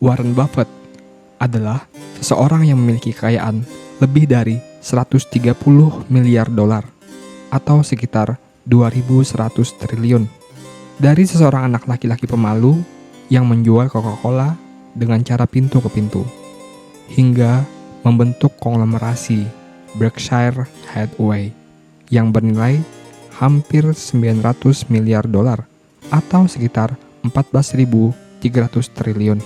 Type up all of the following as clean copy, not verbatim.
Warren Buffett adalah seseorang yang memiliki kekayaan lebih dari 130 miliar dolar atau sekitar 2.100 triliun. Dari seseorang anak laki-laki pemalu yang menjual Coca-Cola dengan cara pintu ke pintu, hingga membentuk konglomerasi Berkshire Hathaway yang bernilai hampir 900 miliar dolar atau sekitar 14.300 triliun.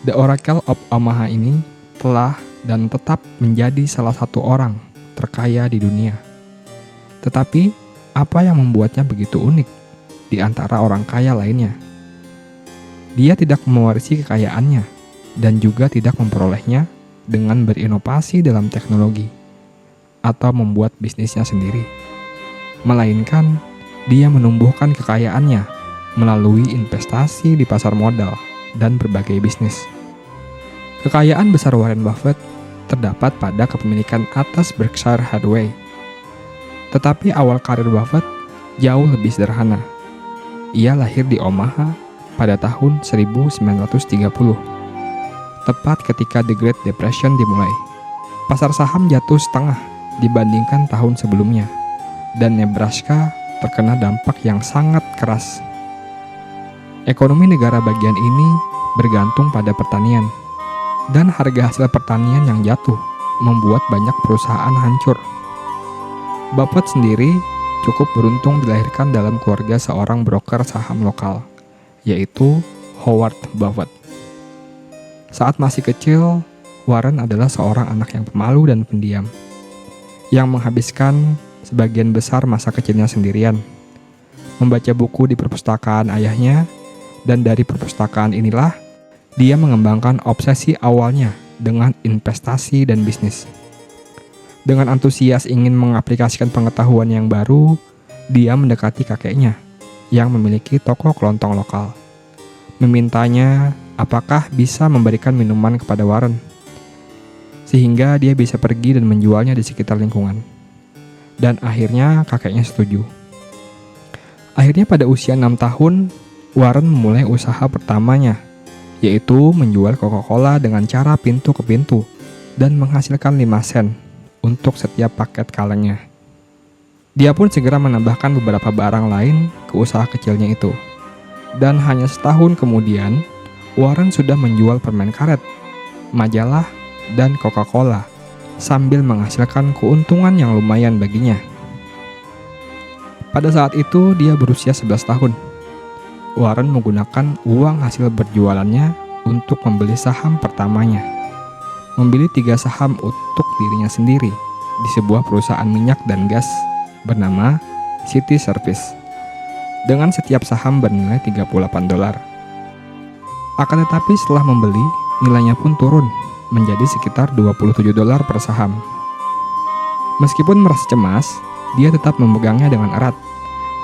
The Oracle of Omaha ini telah dan tetap menjadi salah satu orang terkaya di dunia. Tetapi, apa yang membuatnya begitu unik di antara orang kaya lainnya? Dia tidak mewarisi kekayaannya dan juga tidak memperolehnya dengan berinovasi dalam teknologi atau membuat bisnisnya sendiri. Melainkan, dia menumbuhkan kekayaannya melalui investasi di pasar modal dan berbagai bisnis. Kekayaan besar Warren Buffett terdapat pada kepemilikan atas Berkshire Hathaway. Tetapi awal karir Buffett jauh lebih sederhana. Ia lahir di Omaha pada tahun 1930, tepat ketika The Great Depression dimulai. Pasar saham jatuh setengah dibandingkan tahun sebelumnya, dan Nebraska terkena dampak yang sangat keras. Ekonomi negara bagian ini bergantung pada pertanian, dan harga hasil pertanian yang jatuh membuat banyak perusahaan hancur. Buffett sendiri cukup beruntung dilahirkan dalam keluarga seorang broker saham lokal, yaitu Howard Buffett. Saat masih kecil, Warren adalah seorang anak yang pemalu dan pendiam, yang menghabiskan sebagian besar masa kecilnya sendirian, membaca buku di perpustakaan ayahnya, dan dari perpustakaan inilah dia mengembangkan obsesi awalnya dengan investasi dan bisnis. Dengan antusias ingin mengaplikasikan pengetahuan yang baru, dia mendekati kakeknya yang memiliki toko kelontong lokal, memintanya apakah bisa memberikan minuman kepada Warren, sehingga dia bisa pergi dan menjualnya di sekitar lingkungan. Dan akhirnya kakeknya setuju. Akhirnya pada usia 6 tahun, Warren memulai usaha pertamanya, yaitu menjual Coca-Cola dengan cara pintu ke pintu dan menghasilkan 5 sen untuk setiap paket kalengnya. Dia pun segera menambahkan beberapa barang lain ke usaha kecilnya itu. Dan hanya setahun kemudian, Warren sudah menjual permen karet, majalah, dan Coca-Cola sambil menghasilkan keuntungan yang lumayan baginya. Pada saat itu dia berusia 11 tahun. Warren menggunakan uang hasil berjualannya untuk membeli saham pertamanya. Membeli 3 saham untuk dirinya sendiri di sebuah perusahaan minyak dan gas bernama City Service, dengan setiap saham bernilai 38 dolar. Akan tetapi setelah membeli, nilainya pun turun menjadi sekitar 27 dolar per saham. Meskipun merasa cemas, dia tetap memegangnya dengan erat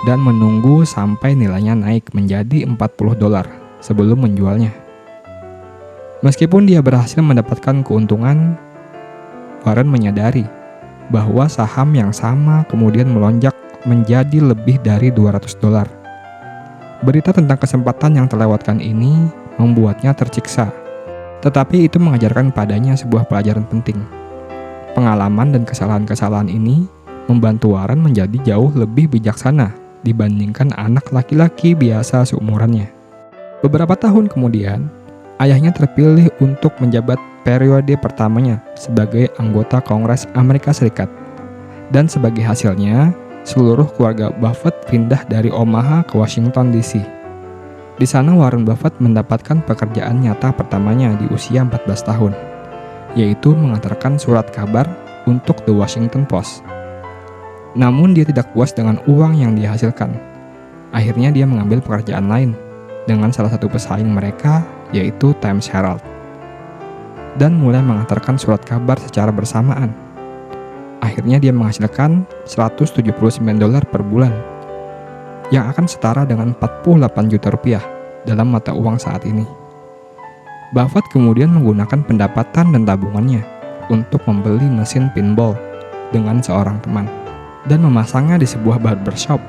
dan menunggu sampai nilainya naik menjadi 40 dolar sebelum menjualnya. Meskipun dia berhasil mendapatkan keuntungan, Warren menyadari bahwa saham yang sama kemudian melonjak menjadi lebih dari 200 dolar. Berita tentang kesempatan yang terlewatkan ini membuatnya tersiksa, tetapi itu mengajarkan padanya sebuah pelajaran penting. Pengalaman dan kesalahan-kesalahan ini membantu Warren menjadi jauh lebih bijaksana dibandingkan anak laki-laki biasa seumurannya. Beberapa tahun kemudian, ayahnya terpilih untuk menjabat periode pertamanya sebagai anggota Kongres Amerika Serikat. Dan sebagai hasilnya, seluruh keluarga Buffett pindah dari Omaha ke Washington DC. Di sana Warren Buffett mendapatkan pekerjaan nyata pertamanya di usia 14 tahun, yaitu mengantarkan surat kabar untuk The Washington Post. Namun dia tidak puas dengan uang yang dihasilkan. Akhirnya dia mengambil pekerjaan lain dengan salah satu pesaing mereka, yaitu Times Herald, dan mulai mengantarkan surat kabar secara bersamaan. Akhirnya dia menghasilkan 179 dolar per bulan, yang akan setara dengan 48 juta rupiah dalam mata uang saat ini. Buffett kemudian menggunakan pendapatan dan tabungannya untuk membeli mesin pinball dengan seorang teman dan memasangnya di sebuah barbershop.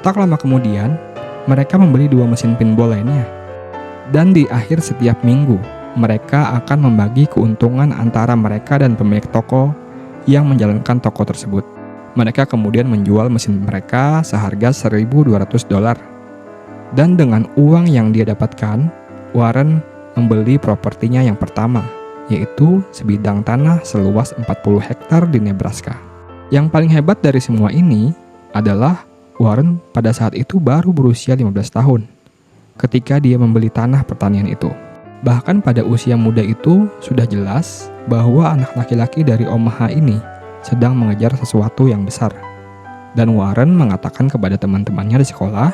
Tak lama kemudian, mereka membeli 2 mesin pinball lainnya. Dan di akhir setiap minggu, mereka akan membagi keuntungan antara mereka dan pemilik toko yang menjalankan toko tersebut. Mereka kemudian menjual mesin mereka seharga $1.200. Dan dengan uang yang dia dapatkan, Warren membeli propertinya yang pertama, yaitu sebidang tanah seluas 40 hektar di Nebraska. Yang paling hebat dari semua ini adalah Warren pada saat itu baru berusia 15 tahun ketika dia membeli tanah pertanian itu. Bahkan pada usia muda itu sudah jelas bahwa anak laki-laki dari Omaha ini sedang mengejar sesuatu yang besar. Dan Warren mengatakan kepada teman-temannya di sekolah,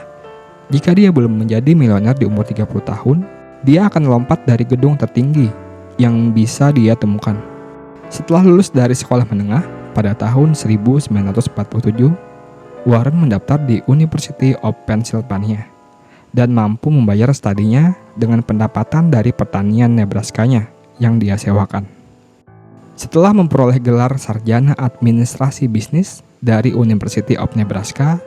jika dia belum menjadi miliuner di umur 30 tahun, dia akan lompat dari gedung tertinggi yang bisa dia temukan. Setelah lulus dari sekolah menengah pada tahun 1947, Warren mendaftar di University of Pennsylvania dan mampu membayar studinya dengan pendapatan dari pertanian Nebraska-nya yang dia sewakan. Setelah memperoleh gelar sarjana administrasi bisnis dari University of Nebraska,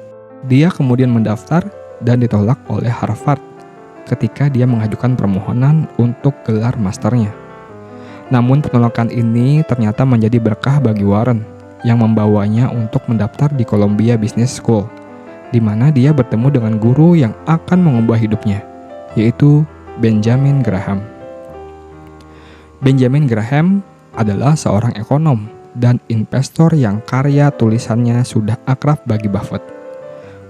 dia kemudian mendaftar dan ditolak oleh Harvard ketika dia mengajukan permohonan untuk gelar masternya. Namun penolakan ini ternyata menjadi berkah bagi Warren yang membawanya untuk mendaftar di Columbia Business School, di mana dia bertemu dengan guru yang akan mengubah hidupnya, yaitu Benjamin Graham. Benjamin Graham adalah seorang ekonom dan investor yang karya tulisannya sudah akrab bagi Buffett.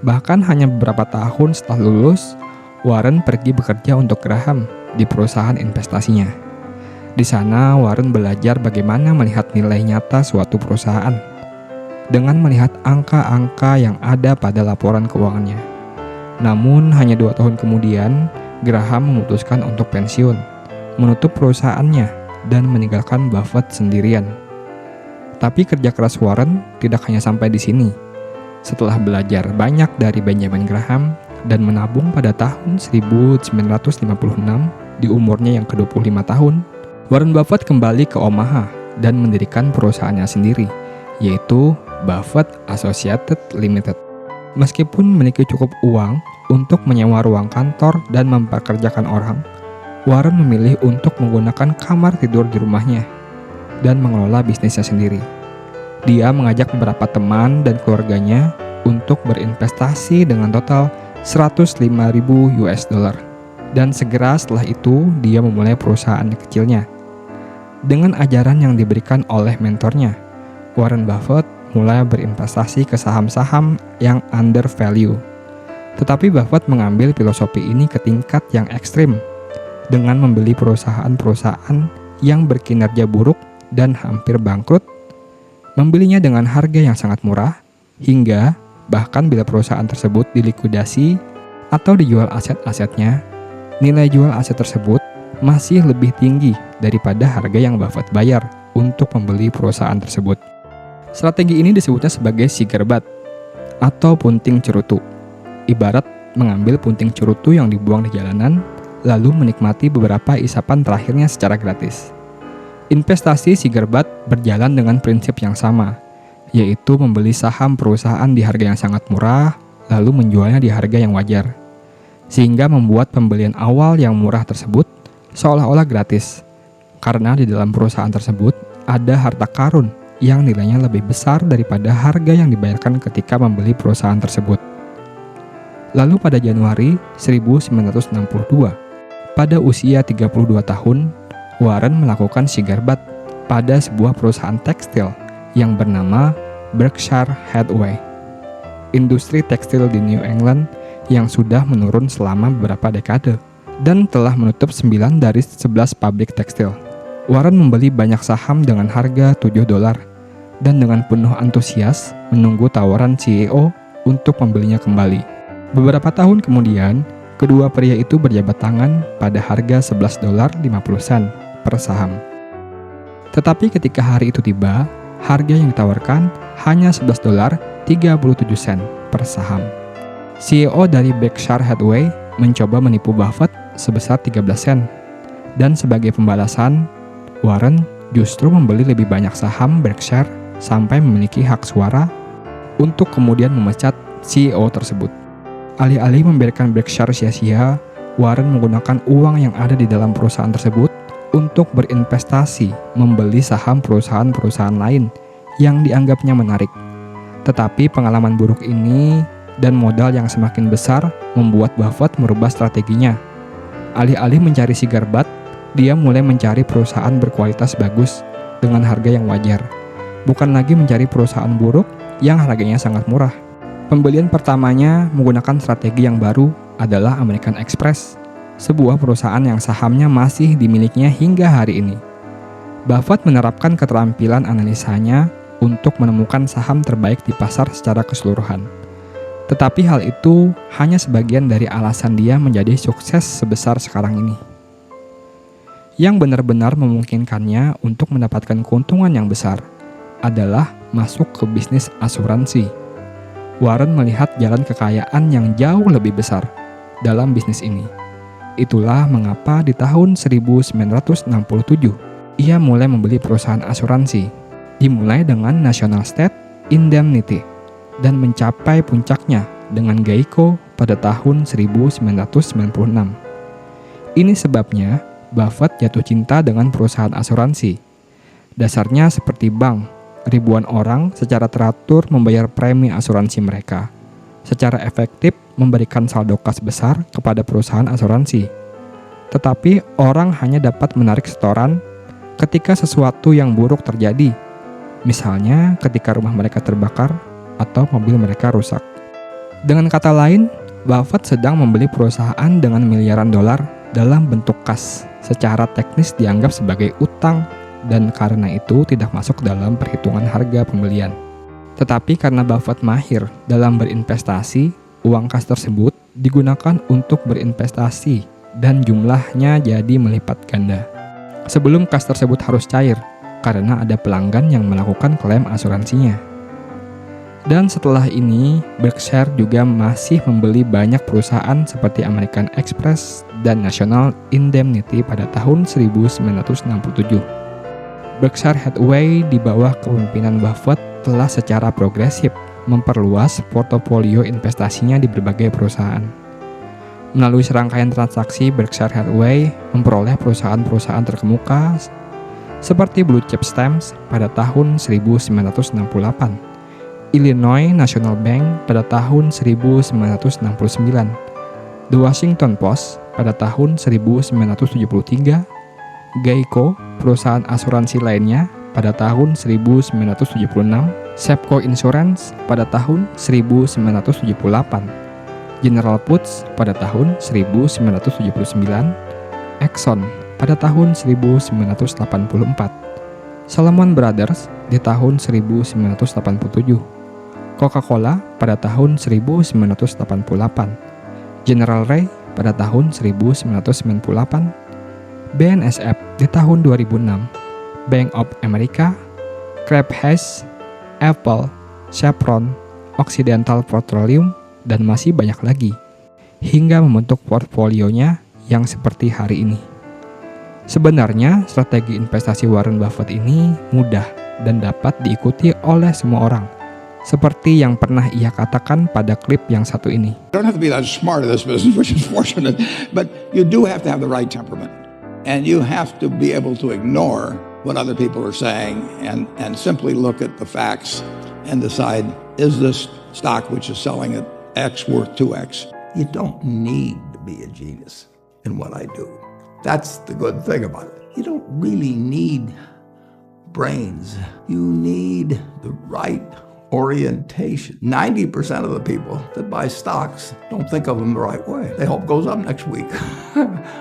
Bahkan hanya beberapa tahun setelah lulus, Warren pergi bekerja untuk Graham di perusahaan investasinya. Di sana, Warren belajar bagaimana melihat nilai nyata suatu perusahaan dengan melihat angka-angka yang ada pada laporan keuangannya. Namun, hanya 2 tahun kemudian, Graham memutuskan untuk pensiun, menutup perusahaannya, dan meninggalkan Buffett sendirian. Tapi kerja keras Warren tidak hanya sampai di sini. Setelah belajar banyak dari Benjamin Graham dan menabung pada tahun 1956 di umurnya yang ke-25 tahun, Warren Buffett kembali ke Omaha dan mendirikan perusahaannya sendiri, yaitu Buffett Associates Limited. Meskipun memiliki cukup uang untuk menyewa ruang kantor dan mempekerjakan orang, Warren memilih untuk menggunakan kamar tidur di rumahnya dan mengelola bisnisnya sendiri. Dia mengajak beberapa teman dan keluarganya untuk berinvestasi dengan total $105.000. Dan segera setelah itu, dia memulai perusahaan kecilnya. Dengan ajaran yang diberikan oleh mentornya, Warren Buffett mulai berinvestasi ke saham-saham yang undervalue. Tetapi Buffett mengambil filosofi ini ke tingkat yang ekstrim dengan membeli perusahaan-perusahaan yang berkinerja buruk dan hampir bangkrut, membelinya dengan harga yang sangat murah, hingga bahkan bila perusahaan tersebut dilikuidasi atau dijual aset-asetnya, nilai jual aset tersebut masih lebih tinggi daripada harga yang Buffett bayar untuk membeli perusahaan tersebut. Strategi ini disebutnya sebagai Cigarette atau punting cerutu. Ibarat mengambil punting cerutu yang dibuang di jalanan, lalu menikmati beberapa isapan terakhirnya secara gratis. Investasi Cigarette berjalan dengan prinsip yang sama, yaitu membeli saham perusahaan di harga yang sangat murah, lalu menjualnya di harga yang wajar, sehingga membuat pembelian awal yang murah tersebut seolah-olah gratis, karena di dalam perusahaan tersebut ada harta karun yang nilainya lebih besar daripada harga yang dibayarkan ketika membeli perusahaan tersebut. Lalu pada Januari 1962, pada usia 32 tahun, Warren melakukan Cigarette pada sebuah perusahaan tekstil yang bernama Berkshire Hathaway. Industri tekstil di New England yang sudah menurun selama beberapa dekade dan telah menutup 9 dari 11 pabrik tekstil. Warren membeli banyak saham dengan harga $7 dan dengan penuh antusias menunggu tawaran CEO untuk membelinya kembali. Beberapa tahun kemudian, kedua pria itu berjabat tangan pada harga $11.50 per saham. Tetapi ketika hari itu tiba, harga yang ditawarkan hanya $11.37 per saham. CEO dari Berkshire Hathaway mencoba menipu Buffett sebesar 13 sen, dan sebagai pembalasan, Warren justru membeli lebih banyak saham Berkshire sampai memiliki hak suara untuk kemudian memecat CEO tersebut. Alih-alih membiarkan Berkshire sia-sia, Warren menggunakan uang yang ada di dalam perusahaan tersebut untuk berinvestasi membeli saham perusahaan-perusahaan lain yang dianggapnya menarik. Tetapi pengalaman buruk ini dan modal yang semakin besar membuat Buffett merubah strateginya. Alih-alih mencari sigar bat, dia mulai mencari perusahaan berkualitas bagus dengan harga yang wajar, bukan lagi mencari perusahaan buruk yang harganya sangat murah. Pembelian pertamanya menggunakan strategi yang baru adalah American Express, sebuah perusahaan yang sahamnya masih dimilikinya hingga hari ini. Buffett menerapkan keterampilan analisanya untuk menemukan saham terbaik di pasar secara keseluruhan. Tetapi hal itu hanya sebagian dari alasan dia menjadi sukses sebesar sekarang ini. Yang benar-benar memungkinkannya untuk mendapatkan keuntungan yang besar adalah masuk ke bisnis asuransi. Warren melihat jalan kekayaan yang jauh lebih besar dalam bisnis ini. Itulah mengapa di tahun 1967 ia mulai membeli perusahaan asuransi, dimulai dengan National State Indemnity dan mencapai puncaknya dengan Geico pada tahun 1996. Ini sebabnya Buffett jatuh cinta dengan perusahaan asuransi. Dasarnya seperti bank, ribuan orang secara teratur membayar premi asuransi mereka, secara efektif memberikan saldo kas besar kepada perusahaan asuransi. Tetapi orang hanya dapat menarik setoran ketika sesuatu yang buruk terjadi, misalnya ketika rumah mereka terbakar atau mobil mereka rusak. Dengan kata lain, Buffett sedang membeli perusahaan dengan miliaran dolar dalam bentuk kas, secara teknis dianggap sebagai utang dan karena itu tidak masuk dalam perhitungan harga pembelian. Tetapi karena Buffett mahir dalam berinvestasi, uang kas tersebut digunakan untuk berinvestasi dan jumlahnya jadi melipat ganda. Sebelum kas tersebut harus cair, karena ada pelanggan yang melakukan klaim asuransinya. Dan setelah ini, Berkshire juga masih membeli banyak perusahaan seperti American Express dan National Indemnity pada tahun 1967. Berkshire Hathaway di bawah kepemimpinan Buffett telah secara progresif memperluas portofolio investasinya di berbagai perusahaan. Melalui serangkaian transaksi, Berkshire Hathaway memperoleh perusahaan-perusahaan terkemuka seperti Blue Chip Stamps pada tahun 1968, Illinois National Bank pada tahun 1969, The Washington Post pada tahun 1973, Geico, perusahaan asuransi lainnya, pada tahun 1976, Sepco Insurance pada tahun 1978, General Foods pada tahun 1979, Exxon pada tahun 1984, Salomon Brothers di tahun 1987, Coca-Cola pada tahun 1988, General Ray pada tahun 1998, BNSF di tahun 2006, Bank of America, Kraft Heinz, Apple, Chevron, Occidental Petroleum, dan masih banyak lagi, hingga membentuk portfolionya yang seperti hari ini. Sebenarnya, strategi investasi Warren Buffett ini mudah dan dapat diikuti oleh semua orang, seperti yang pernah ia katakan pada klip yang satu ini. You don't have to be that smart in this business, which is fortunate, but you do have to have the right temperament. And you have to be able to ignore what other people are saying and simply look at the facts and decide, is this stock which is selling at X worth 2X? You don't need to be a genius in what I do. That's the good thing about it. You don't really need brains. You need the right orientation. 90% of the people that buy stocks don't think of them the right way. They hope it goes up next week.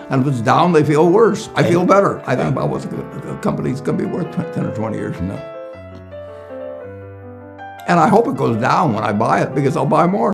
And if it's down, they feel worse. I feel better. I think about what the company's going to be worth 10 or 20 years from now. And I hope it goes down when I buy it because I'll buy more.